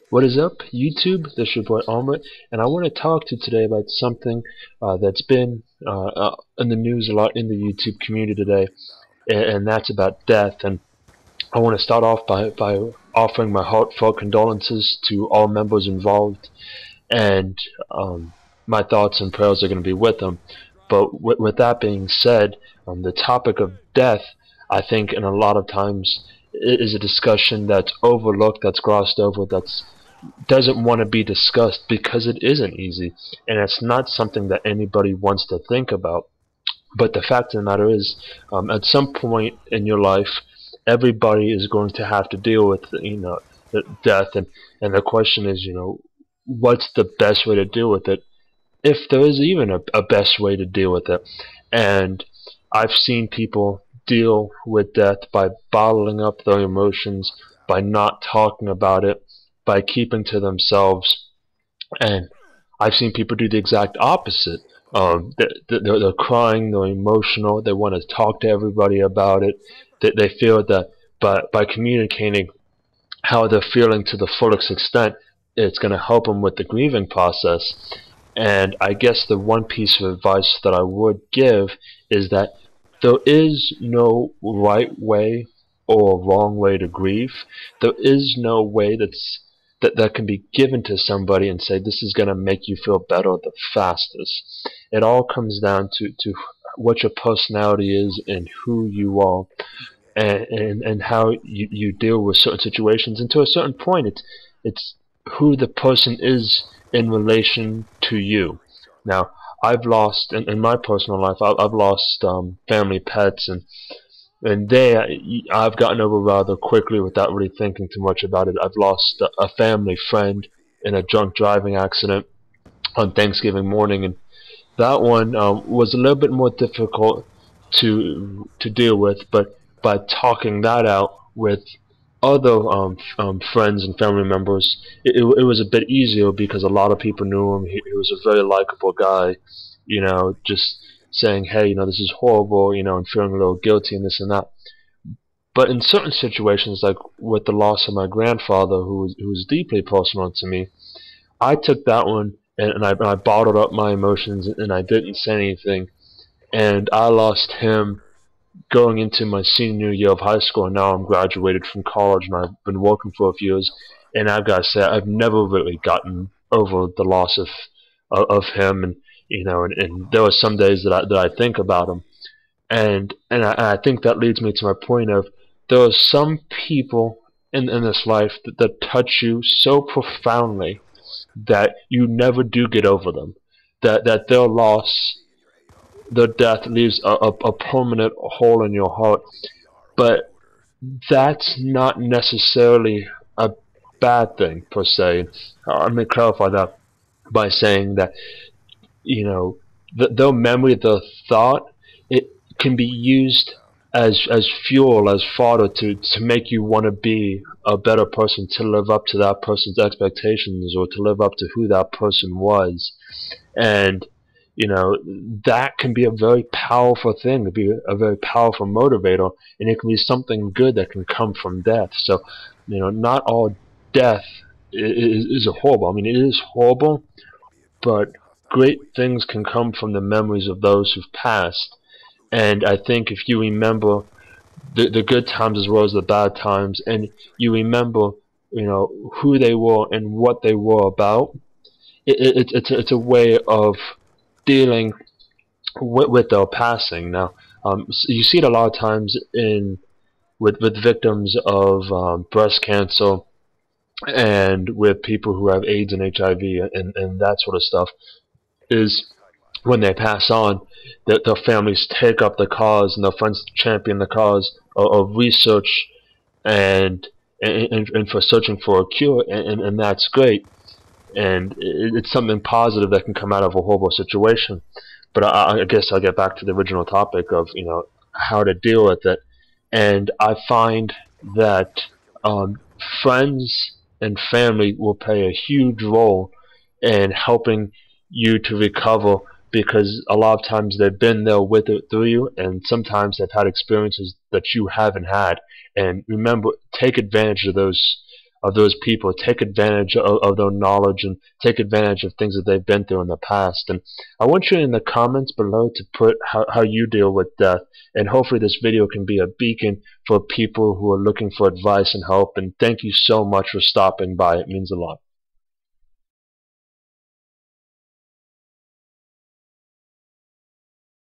What is up, YouTube? This is your boy Armaret, and I want to talk to you today about something that's been in the news a lot in the YouTube community today, and that's about death. And I want to start off by offering my heartfelt condolences to all members involved, and my thoughts and prayers are going to be with them. But with that being said, the topic of death, I think, in a lot of times, is a discussion that's overlooked, that's glossed over, that's doesn't want to be discussed because it isn't easy, and it's not something that anybody wants to think about. But the fact of the matter is, at some point in your life, everybody is going to have to deal with, the death, and the question is, what's the best way to deal with it, if there is even a best way to deal with it. And I've seen people deal with death by bottling up their emotions, by not talking about it, by keeping to themselves. And I've seen people do the exact opposite. They're crying, they're emotional, they want to talk to everybody about it. They feel that by communicating how they're feeling to the fullest extent, it's going to help them with the grieving process. And I guess the one piece of advice that I would give is that there is no right way or wrong way to grieve. There is no way that can be given to somebody and say this is going to make you feel better the fastest. It all comes down to what your personality is and who you are, and how you deal with certain situations. And to a certain point, it's who the person is in relation to you. Now, I've lost, in my personal life, I've lost family pets, and I've gotten over rather quickly without really thinking too much about it. I've lost a family friend in a drunk driving accident on Thanksgiving morning, and that one was a little bit more difficult to deal with. But by talking that out with other friends and family members, it was a bit easier because a lot of people knew him. He was a very likable guy, just saying, hey, this is horrible, and feeling a little guilty and this and that. But in certain situations, like with the loss of my grandfather, who was deeply personal to me, I took that one and I bottled up my emotions and I didn't say anything. And I lost him going into my senior year of high school, and now I'm graduated from college and I've been working for a few years. And I've got to say, I've never really gotten over the loss of him, and and there are some days that I think about him, and I think that leads me to my point of there are some people in this life that touch you so profoundly that you never do get over them, that their loss, their death leaves a permanent hole in your heart. But that's not necessarily a bad thing per se. Let me clarify that by saying that their memory, their thought, it can be used as fuel, as fodder to make you want to be a better person, to live up to that person's expectations, or to live up to who that person was. And that can be a very powerful thing, to be a very powerful motivator, and it can be something good that can come from death. So not all death is horrible. I mean, it is horrible, but great things can come from the memories of those who've passed. And I think if you remember the good times as well as the bad times, and you remember who they were and what they were about, it's a way of dealing with their passing. Now, you see it a lot of times with victims of breast cancer, and with people who have AIDS and HIV and that sort of stuff, is when they pass on, that their families take up the cause and their friends champion the cause of research and for searching for a cure, and that's great, and it's something positive that can come out of a horrible situation. But I guess I'll get back to the original topic of how to deal with it. And I find that friends and family will play a huge role in helping you to recover, because a lot of times they've been there with it through you, and sometimes they've had experiences that you haven't had. And remember, take advantage of of those people, take advantage of their knowledge, and take advantage of things that they've been through in the past. And I want you in the comments below to put how you deal with death, and hopefully this video can be a beacon for people who are looking for advice and help. And thank you so much for stopping by. It means a lot.